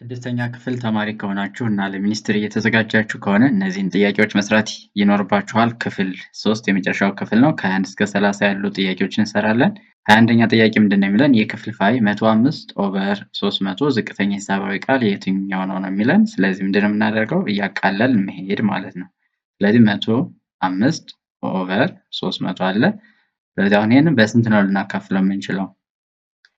ስድስተኛ ክፍል ተማሪ ከሆናችሁ እና ለሚኒስትሪ እየተዘጋጃችሁ ከሆነ እነዚህን ጥያቄዎች መስራት ይኖርባችኋል። ክፍል 3 የመጨረሻው ክፍል ነው። ከ21 እስከ 30 ያሉ ጥያቄዎችን እንሰራለን። 21ኛ ጥያቄ ምንድነው የሚለን የክፍልፋይ 105 ኦቨር 300 ዝቅተኛ ሂሳባዊ ቃል የትኛው ነው የሚለን። ስለዚህ ምንድነው የምናደርገው እያቃለል መሄድ ማለት ነው። ስለዚህ 105 ኦቨር 300 አለ። ስለዚህ አሁን ይሄንን በስንት ነው ልናካፍለው የምንችለው?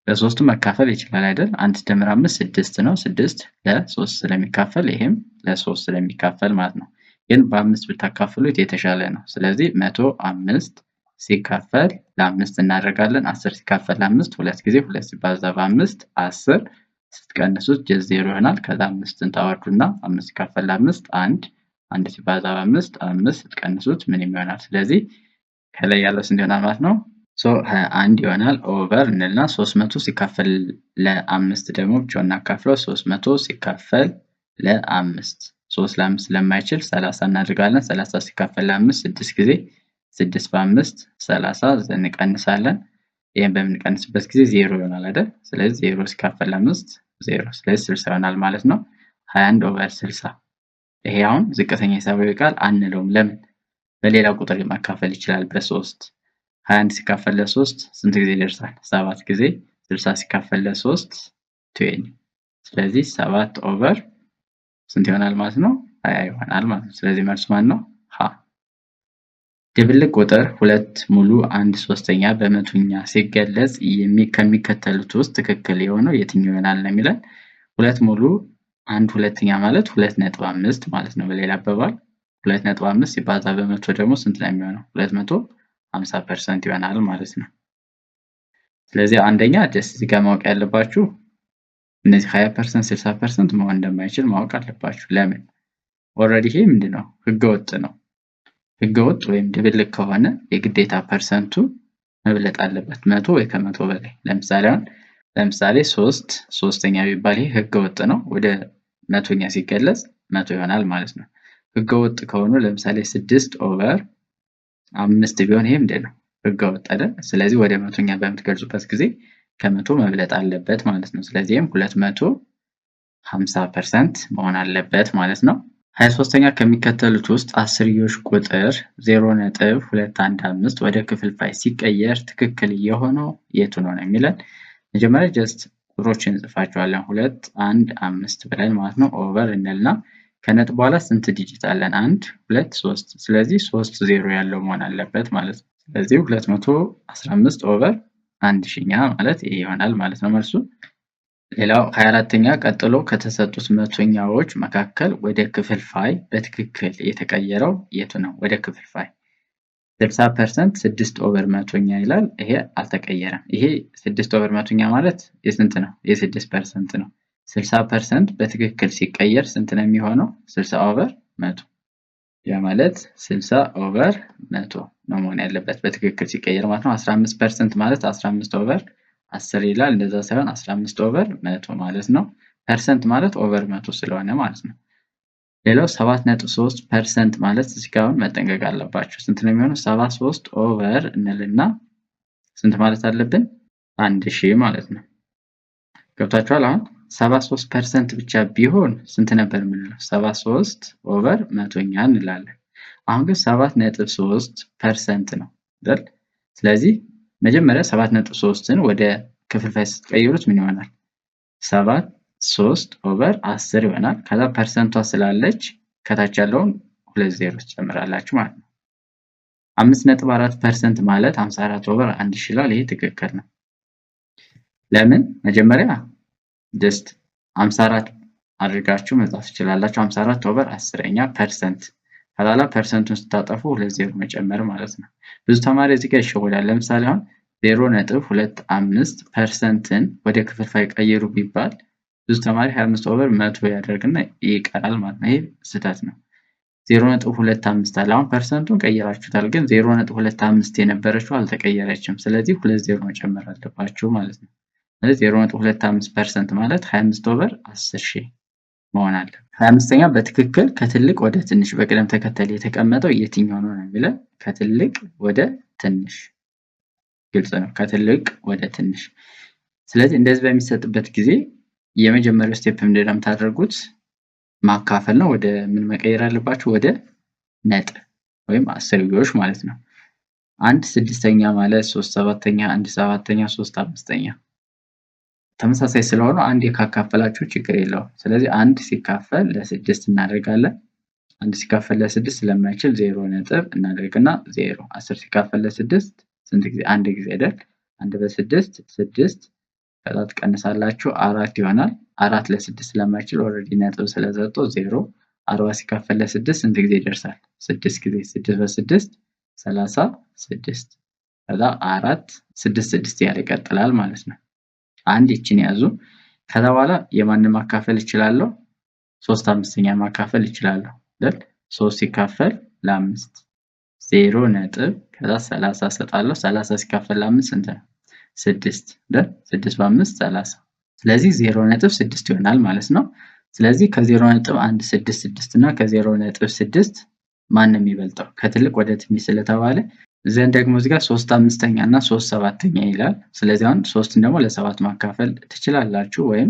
ለሶስቱ መካፈል ይችላል አይደል? 1 ሲደመር 5 6 ነው። 6 ለ3 ስለሚካፈል ይሄም ለ3 ስለሚካፈል ማለት ነው። ግን በ5 ብታካፍሉት የተሻለ ነው። ስለዚህ 105 ሲካፈል ለ5 እናደርጋለን። 10 ሲካፈል ለ5 ሁለት ጊዜ 2 ሲባዛ በ5 10 ስትቀንሱት ጀስት 0 ይሆናል። ከዛ 5ን ታወርዱና 5 ሲካፈል ለ5 1 ሲባዛ በ5 5 ስትቀንሱት ምንም ይሆናል። ስለዚህ ከላይ ያለው ስንት ይሆናል ማለት ነው? 21 ይሆናል። ኦቨር እንልና 300 ሲካፈል ለ5 ደግሞ ብቻውን እናካፍለው። 300 ሲካፈል ለ5 3 ለ5 ስለማይችል 30 እናድርጋለን። 30 ሲካፈል ለ5 6 ጊዜ 6 በ5 30 እንቀንሳለን። ይሄን በምንቀንስበት ጊዜ 0 ይሆናል አይደል? ስለዚህ 0 ሲካፈል ለ5 0 ስለዚህ 60 ይሆናል ማለት ነው። 21 ኦቨር 60 ይሄ አሁን ዝቅተኛ ሂሳባዊ ቃል አንለውም። ለምን? በሌላ ቁጥር ማካፈል ይችላል በ3 21 ሲካፈል ለ3 ስንት ጊዜ ይደርሳል? 7 ጊዜ 60 ሲካፈል ለ3 20 ስለዚህ 7 ኦቨር ስንት ይሆናል ማለት ነው? 20 ይሆናል ማለት ነው። ስለዚህ መልሱ ማን ነው? ሀ። ድብልቅ ቁጥር 2 ሙሉ 1/3ኛ በመቶኛ ሲገለጽ ከሚከተሉት ውስጥ ትክክል የሆነው የትኛው ይሆናል ነው የሚለን። 2 ሙሉ 1/2ኛ ማለት 2.5 ማለት ነው። በሌላ አባባል 2.5 ሲባዛ በመቶ ደግሞ ስንት ነው የሚሆነው? 250% ይሆናል ማለት ነው። ስለዚህ አንደኛ ደስ እዚህ ጋር ማወቅ ያለባችሁ እነዚህ 20% 60% መሆን እንደማይችል ማወቅ አለባችሁ። ለምን? ኦልሬዲ ይሄ ምንድነው? ህገወጥ ነው። ህገወጥ ወይም ድብልቅ ከሆነ የግዴታ ፐርሰንቱ መብለጥ አለበት 100 ወይ ከ100 በላይ። ለምሳሌ 3/3ኛ ቢባል ይሄ ህገወጥ ነው። ወደ መቶኛ ሲገለጽ 100 ይሆናል ማለት ነው። ህገወጥ ከሆኑ ለምሳሌ 6 ኦቨር 5 ቢሆን ይሄ ምንድነው? ህገወጥ አይደል? ስለዚህ ወደ መቶኛ በምትገልጹበት ጊዜ ከ100 መብለጥ አለበት ማለት ነው። ስለዚህም 250% መሆን አለበት ማለት ነው። 23ኛ ከሚከተሉት ውስጥ አስርዮሽ ቁጥር 0.215 ወደ ክፍልፋይ ሲቀየር ትክክል የሆነው የቱ ነው የሚለን። መጀመሪያ ጀስት ቁጥሮችን እንጽፋቸዋለን 2 1 5 ብለን ማለት ነው። ኦቨር እንልና ከነጥብ በኋላ ስንት ዲጂት አለን? 1 2 3 ስለዚህ 3 0 ያለው መሆን አለበት ማለት ነው። ስለዚህ 215 ኦቨር 1000ኛ ማለት ይሄ ይሆናል ማለት ነው መልሱ። ሌላው 24ኛ ቀጥሎ ከተሰጡት መቶኛዎች መካከል ወደ ክፍልፋይ በትክክል የተቀየረው የቱ ነው? ወደ ክፍልፋይ 60% 6 ኦቨር መቶኛ ይላል። ይሄ አልተቀየረም። ይሄ 6 ኦቨር መቶኛ ማለት የስንት ነው? የ6% ነው። 60% በትክክል ሲቀየር ስንት ነው የሚሆነው? 60 ኦቨር 100 ያ ማለት 60 ኦቨር 100 ነው መሆን ያለበት በትክክል ሲቀየር ማለት ነው። 15% ማለት 15 ኦቨር 10 ይላል። እንደዛ ሳይሆን 15 ኦቨር 100 ማለት ነው። ፐርሰንት ማለት ኦቨር 100 ስለሆነ ማለት ነው። ሌላው 7.3% ማለት እዚህ ጋር መጠንቀቅ አለባችሁ። ስንት ነው የሚሆነው? 73 ኦቨር እንልና ስንት ማለት አለብን? 1000 ማለት ነው። ገብታችኋል? አሁን 73% ብቻ ቢሆን ስንት ነበር የምንለው? 73 ኦቨር መቶኛ እንላለን። አሁን ግን 7.3% ነው አይደል? ስለዚህ መጀመሪያ 7.3ን ወደ ክፍልፋይ ስትቀይሩት ምን ይሆናል? 73 ኦቨር 10 ይሆናል። ከዛ ፐርሰንቷ ስላለች ከታች ያለውን 2 ዜሮች ጨምራላችሁ ማለት ነው። 5.4% ማለት 54 ኦቨር 1000 ይላል። ይሄ ትክክል ነው። ለምን? መጀመሪያ ጀስት 54 አድርጋችሁ መጻፍ ትችላላችሁ። 54 ኦቨር 10ኛ ፐርሰንት ከላላ ፐርሰንቱን ስታጠፉ 2 ዜሮ መጨመር ማለት ነው። ብዙ ተማሪ እዚህ ጋር ይሸወዳል። ለምሳሌ አሁን 0.25%ን ወደ ክፍልፋይ ቀይሩ ቢባል ብዙ ተማሪ 25 ኦቨር 100 ያደርግና ይቀራል ማለት ነው። ይሄ ስህተት ነው። 0.25 አለ። አሁን ፐርሰንቱን ቀይራችሁታል፣ ግን 0.25 የነበረችው አልተቀየረችም። ስለዚህ 2 ዜሮ መጨመር አለባችሁ ማለት ነው። ስለዚህ 0.25% ማለት 25 ኦቨር 10000 መሆን አለ። 25ኛ በትክክል ከትልቅ ወደ ትንሽ በቅደም ተከተል የተቀመጠው የትኛው ነው የሚለው። ከትልቅ ወደ ትንሽ ግልጽ ነው። ከትልቅ ወደ ትንሽ። ስለዚህ እንደዚህ በሚሰጥበት ጊዜ የመጀመሪያው ስቴፕ ምንድነው የምታደርጉት? ማካፈል ነው። ወደ ምን መቀየር አለባችሁ? ወደ ነጥብ ወይም አስርዮሽ ማለት ነው። 1/6 ማለት 3/7፣ 1/7፣ 3/5 ተመሳሳይ ስለሆኑ አንዴ ካካፈላችሁ ችግር የለውም። ስለዚህ 1 ሲካፈል ለ6 እናደርጋለን። 1 ሲካፈል ለ6 ስለማይችል 0 ነጥብ እናደርግና 0። 10 ሲካፈል ለ6 ስንት ጊዜ? አንድ ጊዜ አይደል? 1 በ6 6 ከዛ ትቀንሳላችሁ 4 ይሆናል። 4 ለ6 ስለማይችል ኦልሬዲ ነጥብ ስለሰጠው 0። 40 ሲካፈል ለ6 ስንት ጊዜ ይደርሳል? 6 ጊዜ። 6 በ6 36 ከዛ 4 6 6 ያለ ይቀጥላል ማለት ነው። አንድ ይችን ያዙ። ከዛ በኋላ የማንን ማካፈል እችላለሁ? 3/5 ማካፈል እችላለሁ አይደል? 3 ሲካፈል ለ5 0 ነጥብ ከዛ 30 ሰጣለሁ። 30 ሲካፈል ለ5 ስንት ነው? 6 አይደል? 6 በ5 30። ስለዚህ 0.6 ይሆናል ማለት ነው። ስለዚህ ከ0.1 6 6 እና ከ0.6 ማን ነው የሚበልጠው? ከትልቅ ወደ ትንሽ ስለተባለ ዘንድ ደግሞ እዚህ ጋር 3/5 እና 3/7 ይላል። ስለዚህ አሁን 3ን ደግሞ ለ7 ማካፈል ትችላላችሁ፣ ወይም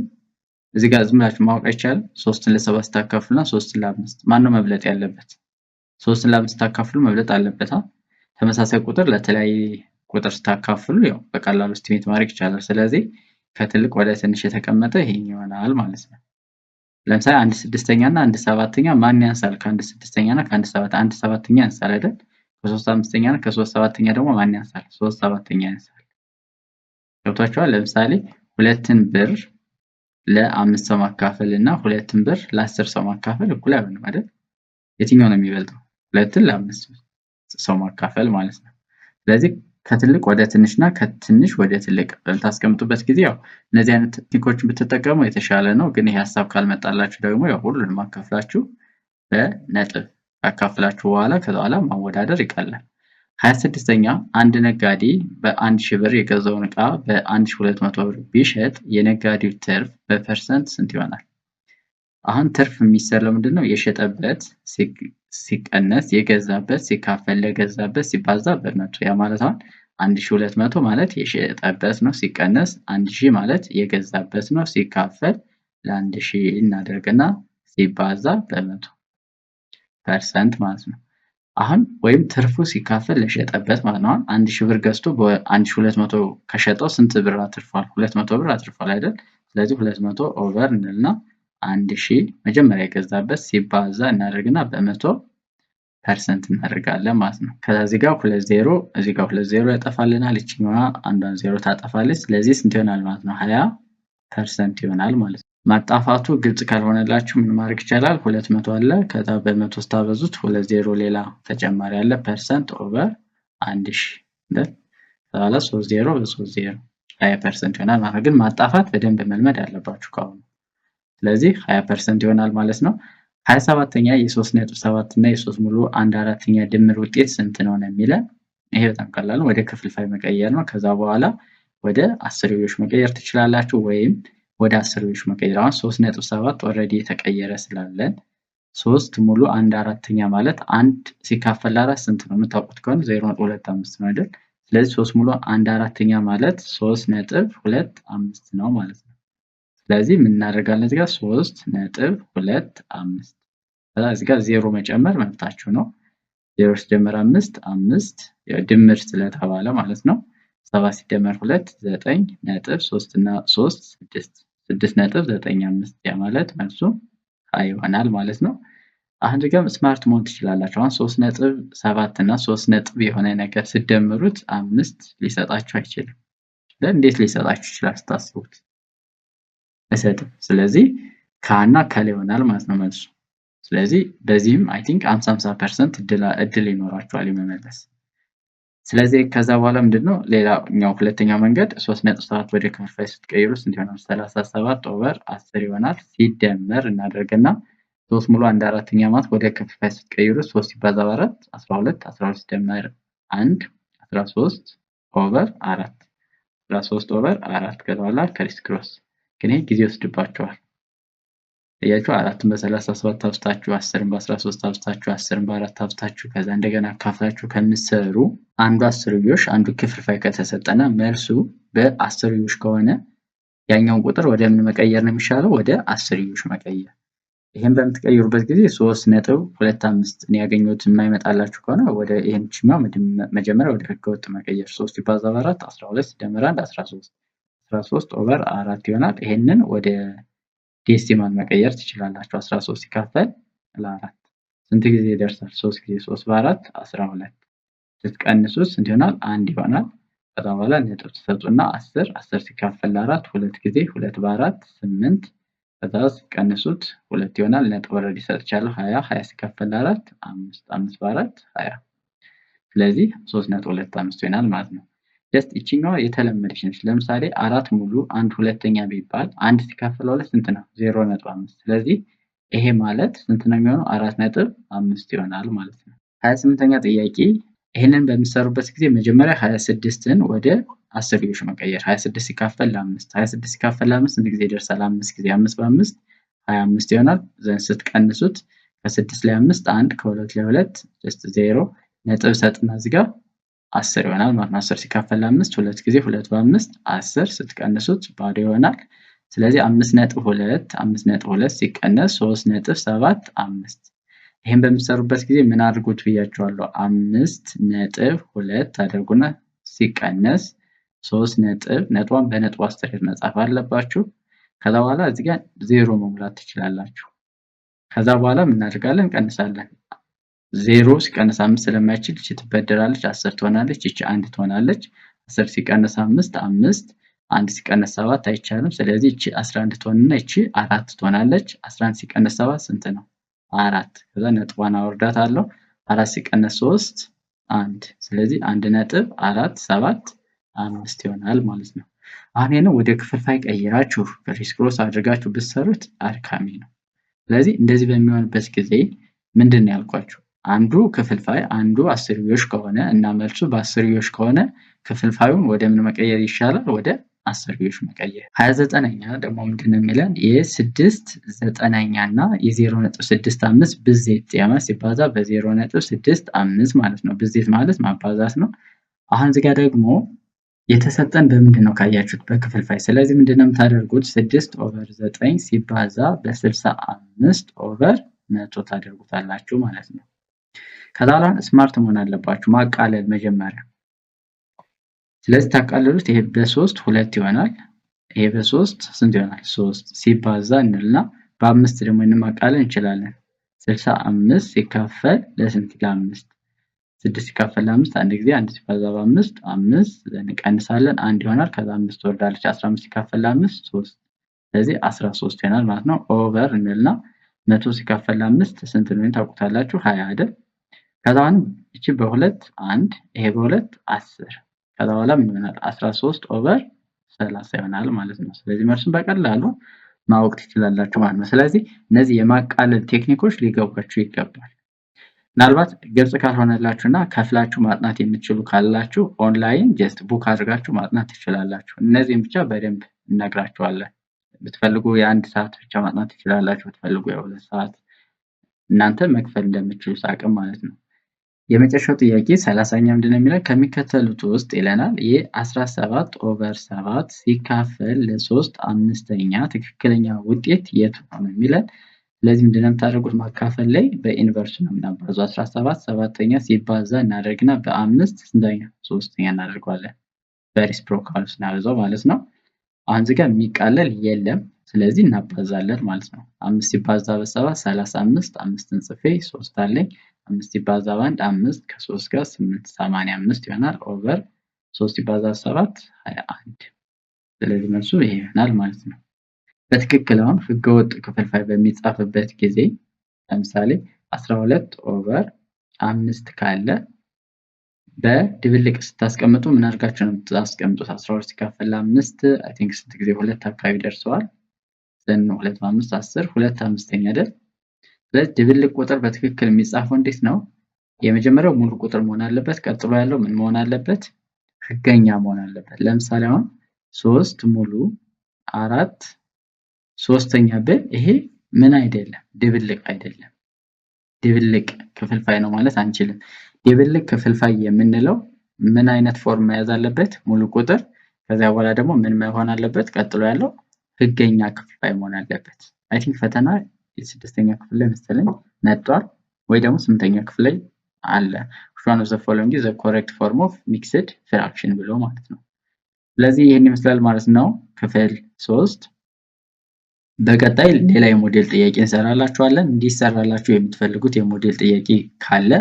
እዚህ ጋር ዝም ብላችሁ ማወቅ አይቻልም። 3ን ለ7 ስታካፍሉና 3ን ለ5 ማን ነው መብለጥ ያለበት? 3ን ለ5 ስታካፍሉ መብለጥ አለበት። ተመሳሳይ ቁጥር ለተለያየ ቁጥር ስታካፍሉ ያው በቀላሉ እስቲሜት ማድረግ ይቻላል። ስለዚህ ከትልቅ ወደ ትንሽ የተቀመጠ ይሄን ይሆናል ማለት ነው። ለምሳሌ 1/6 እና 1/7 ማን ያንሳል? ከ1/6 እና ከ1/7 1/7 ያንሳል አይደል? ከ3/5 እና ከ3/7 ደግሞ ማን ያንሳል? 3/7 ያንሳል። ገብቷችኋል? ለምሳሌ 2ን ብር ለ5 ሰው ማካፈል እና 2ን ብር ለ10 ሰው ማካፈል እኩል አይሆንም አይደል? የትኛው ነው የሚበልጠው? 2ን ለ5 ሰው ማካፈል ማለት ነው። ስለዚህ ከትልቅ ወደ ትንሽ እና ከትንሽ ወደ ትልቅ በምታስቀምጡበት ጊዜ ያው እነዚህ አይነት ቴክኒኮችን ብትጠቀሙ የተሻለ ነው። ግን ይሄ ሀሳብ ካልመጣላችሁ ደግሞ ያው ሁሉንም አካፍላችሁ በነጥብ ካካፍላችሁ በኋላ ከዛ በኋላ ማወዳደር ይቀላል። 26ኛ አንድ ነጋዴ በ1000 ብር የገዛውን ዕቃ በ1200 ብር ቢሸጥ የነጋዴው ትርፍ በፐርሰንት ስንት ይሆናል? አሁን ትርፍ የሚሰራው ምንድነው? የሸጠበት ሲቀነስ የገዛበት ሲካፈል ለገዛበት ሲባዛ በመቶ። ያ ማለት አሁን 1200 ማለት የሸጠበት ነው ሲቀነስ 1000 ማለት የገዛበት ነው ሲካፈል ለ1000 እናደርግና ሲባዛ በመቶ ፐርሰንት ማለት ነው። አሁን ወይም ትርፉ ሲካፈል ለሸጠበት ማለት ነው። 1000 ብር ገዝቶ በ1200 ከሸጠው ስንት ብር አትርፏል? 200 ብር አትርፏል አይደል? ስለዚህ 200 ኦቨር እንልና 1000 መጀመሪያ የገዛበት ሲባዛ እናደርግና በመቶ ፐርሰንት እናደርጋለን ማለት ነው። ከዛ እዚህ ጋር 2 ዜሮ እዚህ ጋር 2 ዜሮ ያጠፋልናል። እቺኛዋ አንዷን ዜሮ ታጠፋለች። ስለዚህ ስንት ይሆናል ማለት ነው? 20% ይሆናል ማለት ነው። ማጣፋቱ ግልጽ ካልሆነላችሁ ምን ማድረግ ይቻላል? 200 አለ ከዛ በመቶ ስታበዙት 2 ዜሮ ሌላ ተጨማሪ አለ ፐርሰንት ኦቨር 1000 አይደል? ከዛ 3 ዜሮ በ3 ዜሮ 20% ይሆናል ማለት ነው። ግን ማጣፋት በደንብ መልመድ አለባችሁ ካሁኑ። ስለዚህ 20% ይሆናል ማለት ነው። 27ኛ የ3.7 እና የ3 ሙሉ 1/4ኛ ድምር ውጤት ስንት ነው የሚለን። ይሄ በጣም ቀላል ነው። ወደ ክፍልፋይ መቀየር ነው። ከዛ በኋላ ወደ አስርዮሽ መቀየር ትችላላችሁ፣ ወይም ወደ አስርዮሽ መቀየር። አሁን 3.7 ኦልሬዲ የተቀየረ ስላለን 3 ሙሉ 1/4ኛ ማለት 1 ሲካፈል ለ4 ስንት ነው የምታውቁት ከሆነ 0.25 ነው አይደል? ስለዚህ 3 ሙሉ 1/4ኛ ማለት 3.25 ነው ማለት ነው። ስለዚህ ምን እናደርጋለን? እዚህ ጋር 3.25 ከዛ እዚህ ጋር 0 መጨመር መብታችሁ ነው። 0 ሲደመር 5 5 ድምር ስለተባለ ማለት ነው። 7 ሲደመር 2 9 ነጥብ 3 እና 3 6 6.95 ያ ማለት መልሱ ሀይ ይሆናል ማለት ነው። አሁን ደግሞ ስማርት መሆን ትችላላችሁ። አሁን 3.7 እና 3 ነጥብ የሆነ ነገር ሲደምሩት 5 ሊሰጣችሁ አይችልም። እንዴት ሊሰጣችሁ ይችላል ስታስቡት? አይሰጥም። ስለዚህ ከና ከለ ይሆናል ማለት ነው መልሱ። ስለዚህ በዚህም አይ ቲንክ 50% እድል ይኖራችኋል የመመለስ። ስለዚህ ከዛ በኋላ ምንድነው ሌላኛው ሁለተኛው መንገድ 3.7 ወደ ክፍልፋይ ስትቀይሩ ስንት ይሆናል? 37 ኦቨር 10 ይሆናል። ሲደመር እናደርግና 3 ሙሉ 1/4ኛ ማለት ወደ ክፍልፋይ ስትቀይሩ 3 ሲባዛ በ4 12 12 ሲደመር 1 13 ኦቨር 4 13 ኦቨር 4 ከዛ በኋላ ክሪስ ክሮስ ግን ይሄ ጊዜ ይወስድባችኋል። እያችሁ 4ን በ37 አብስታችሁ 10ን በ13 አብስታችሁ 10ን በ4 አብስታችሁ ከዛ እንደገና አካፍላችሁ ከምትሰሩ አንዱ አስርዮሽ አንዱ ክፍልፋይ ከተሰጠና መልሱ በአስርዮሽ ከሆነ ያኛውን ቁጥር ወደ ምን መቀየር ነው የሚሻለው? ወደ አስርዮሽ መቀየር። ይሄን በምትቀይሩበት ጊዜ 3.25 እኔ ያገኘሁት የማይመጣላችሁ ከሆነ ወደ ይሄንችኛው መጀመሪያ ወደ ህገወጥ መቀየር 3 ሲባዛ በ4 12 ሲደመር 1 13 13 ኦቨር 4 ይሆናል። ይሄንን ወደ ዴሲማል መቀየር ትችላላችሁ። 13 ሲካፈል ለ4 ስንት ጊዜ ይደርሳል? 3 ጊዜ 3 በ4 12 ስትቀንሱት ስንት ይሆናል? 1 ይሆናል። ከዛ በኋላ ነጥብ ትሰጡና 10 10 ሲካፈል ለ4 2 ጊዜ 2 በ4 8 ከዛ ሲቀንሱት 2 ይሆናል። ነጥብ ኦልሬዲ ሰጥቻለሁ 20 20 ሲካፈል ለ4 5 5 በ4 20 ስለዚህ 3.25 ይሆናል ማለት ነው። ጀስት ይችኛዋ የተለመደች ነች። ለምሳሌ 4 ሙሉ 1 ሁለተኛ ቢባል 1 ሲካፈል 2 ስንት ነው? 0.5 ስለዚህ ይሄ ማለት ስንት ነው የሚሆነው? 4.5 ይሆናል ማለት ነው። 28ኛ ጥያቄ ይሄንን በሚሰሩበት ጊዜ መጀመሪያ 26ን ወደ አስርዮሽ መቀየር 26 ሲካፈል ለ5 26 ሲካፈል ለ5 ስንት ጊዜ ይደርሳል? 5 ጊዜ 5 በ5 25 ይሆናል። ዘን ስትቀንሱት ከ6 ላይ 5 1 ከ2 ላይ 2 ጀስት 0 ነጥብ ሰጥና እዚህ ጋር 10 ይሆናል ማለት ነው። 10 ሲካፈል ለ5 2 ጊዜ 2 በ5 10 ስትቀንሱት ባዶ ይሆናል። ስለዚህ 5.2 ሲቀነስ 3.75 ይሄን በሚሰሩበት ጊዜ ምን አድርጉት ብያቸዋለሁ? 5.2 አድርጉና ሲቀነስ 3 ነጥቧን በነጥብ አስተያየት መጻፍ አለባችሁ። ከዛ በኋላ እዚህ ጋር 0 መሙላት ትችላላችሁ። ከዛ በኋላ ምን እናደርጋለን? እንቀንሳለን። 0 ሲቀነስ 5 ስለማይችል እቺ ትበደራለች 10 ትሆናለች። እቺ 1 ትሆናለች። 10 ሲቀነስ 5 5 1 ሲቀነስ 7 አይቻልም። ስለዚህ እቺ 11 ትሆንና እቺ 4 ትሆናለች። 11 ሲቀነስ 7 ስንት ነው? 4 ከዛ ነጥቧን አወርዳታለሁ። 4 ሲቀነስ 3 1 ስለዚህ 1.475 ይሆናል ማለት ነው። አሁን ይሄንን ወደ ክፍልፋይ ቀይራችሁ ክሪስ ክሮስ አድርጋችሁ ብትሰሩት አድካሚ ነው። ስለዚህ እንደዚህ በሚሆንበት ጊዜ ምንድነው ያልኳችሁ? አንዱ ክፍልፋይ አንዱ አስርዮሽ ከሆነ እና መልሱ በአስርዮሽ ከሆነ ክፍልፋዩን ወደ ምን መቀየር ይሻላል? ወደ አስርዮሽ መቀየር። 29ኛ ደግሞ ምንድነው የሚለን? የ6/9 እና የ0.65 ብዜት ያማስ ሲባዛ በ0.65 ማለት ነው። ብዜት ማለት ማባዛት ነው። አሁን እዚህ ጋር ደግሞ የተሰጠን በምንድነው ካያችሁት? በክፍልፋይ። ስለዚህ ምንድነው የምታደርጉት? 6/9 ሲባዛ በ65 ኦቨር 100 ታደርጉታላችሁ ማለት ነው። ከዛ በኋላ ስማርት መሆን አለባችሁ። ማቃለል መጀመሪያ። ስለዚህ ታቃለሉት። ይሄ በ3 2 ይሆናል። ይሄ በ3 ስንት ይሆናል? 3 ሲባዛ እንልና በ5 ደግሞ ማቃለል እንችላለን። 65 ሲካፈል ለስንት? ለ5 6 ሲካፈል ለ5 አንድ ጊዜ 1 ሲባዛ በ5 5 እንቀንሳለን 1 ይሆናል። ከዛ 5 ትወርዳለች። 15 ሲካፈል ለ5 3 ስለዚህ 13 ይሆናል ማለት ነው። ኦቨር እንልና 100 ሲካፈል ለ5 ስንት ነው ታውቁታላችሁ? 20 አይደል? ከዛ አሁን እቺ በ2 1 ይሄ በ2 10 ከዛ በኋላ ምን ይሆናል? 13 ኦቨር 30 ይሆናል ማለት ነው። ስለዚህ መልሱን በቀላሉ ማወቅ ትችላላችሁ ማለት ነው። ስለዚህ እነዚህ የማቃለል ቴክኒኮች ሊገባችሁ ይገባል። ምናልባት ግልጽ ካልሆነላችሁና ከፍላችሁ ማጥናት የምትችሉ ካላችሁ ኦንላይን ጀስት ቡክ አድርጋችሁ ማጥናት ትችላላችሁ። እነዚህን ብቻ በደንብ እነግራችኋለን። ብትፈልጉ የ1 ሰዓት ብቻ ማጥናት ትችላላችሁ። ብትፈልጉ የ2 ሰዓት እናንተ መክፈል እንደምትችሉት አቅም ማለት ነው። የመጨረሻው ጥያቄ 30ኛ ምንድነው የሚለው? ከሚከተሉት ውስጥ ይለናል የ17 ኦቨር 7 ሲካፈል ለ3 5ኛ ትክክለኛ ውጤት የቱ ነው የሚለን። ስለዚህ ምንድነው የምታደርጉት? ማካፈል ላይ በኢንቨርስ ነው የምናባዛው። 17 7ኛ ሲባዛ እናደርግና በ5 ስንተኛ? 3ኛ እናደርገዋለን። በሪስፕሮካል ስናበዛው ማለት ነው። አሁን እዚህ ጋር የሚቃለል የለም። ስለዚህ እናባዛለን ማለት ነው። 5 ሲባዛ በ7 35 5ን ጽፌ 3 አለኝ 5 ሲባዛ በ1 5 ከ3 ጋር 8 85 ይሆናል። ኦቨር 3 ሲባዛ 7 21 ስለዚህ መልሱ ይሄ ይሆናል ማለት ነው። በትክክል አሁን ህገወጥ ክፍልፋይ በሚጻፍበት ጊዜ ለምሳሌ 12 ኦቨር 5 ካለ በድብልቅ ስታስቀምጡ ምን አድርጋችሁ ነው የምታስቀምጡት? 12 ሲካፈል ለ5 አይ ቲንክ ስንት ጊዜ 2 አካባቢ ደርሰዋል። ዘን 2 በ5 10 2 5ኛ አይደል? ስለዚህ ድብልቅ ቁጥር በትክክል የሚጻፈው እንዴት ነው? የመጀመሪያው ሙሉ ቁጥር መሆን አለበት። ቀጥሎ ያለው ምን መሆን አለበት? ህገኛ መሆን አለበት። ለምሳሌ አሁን 3 ሙሉ 4 3ኛ ብል ይሄ ምን አይደለም? ድብልቅ አይደለም። ድብልቅ ክፍልፋይ ነው ማለት አንችልም። ድብልቅ ክፍልፋይ የምንለው ምን አይነት ፎርም መያዝ አለበት? ሙሉ ቁጥር ከዚያ በኋላ ደግሞ ምን መሆን አለበት? ቀጥሎ ያለው ህገኛ ክፍልፋይ መሆን አለበት። አይ ቲንክ ፈተና የስድስተኛ ክፍል ላይ መሰለኝ መጥቷል ወይ ደግሞ ስምንተኛ ክፍል ላይ አለ። which one of the following is the correct form of mixed fraction ብሎ ማለት ነው። ስለዚህ ይህን ይመስላል ማለት ነው ክፍል 3። በቀጣይ ሌላ የሞዴል ጥያቄ እንሰራላችኋለን። እንዲሰራላችሁ የምትፈልጉት የሞዴል ጥያቄ ካለ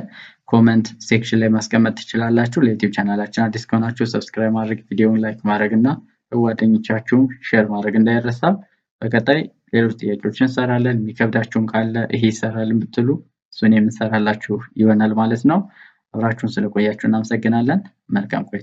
ኮመንት ሴክሽን ላይ ማስቀመጥ ትችላላችሁ። ለዩቲዩብ ቻናላችን አዲስ ከሆናችሁ ሰብስክራይብ ማድረግ፣ ቪዲዮውን ላይክ ማድረግ እና ለጓደኞቻችሁም ሼር ማድረግ እንዳይረሳ። በቀጣይ ሌሎች ጥያቄዎችን እንሰራለን። የሚከብዳችሁም ካለ ይሄ ይሰራልን ብትሉ እሱን የምንሰራላችሁ ይሆናል ማለት ነው። አብራችሁን ስለቆያችሁ እናመሰግናለን። መልካም ቆይታ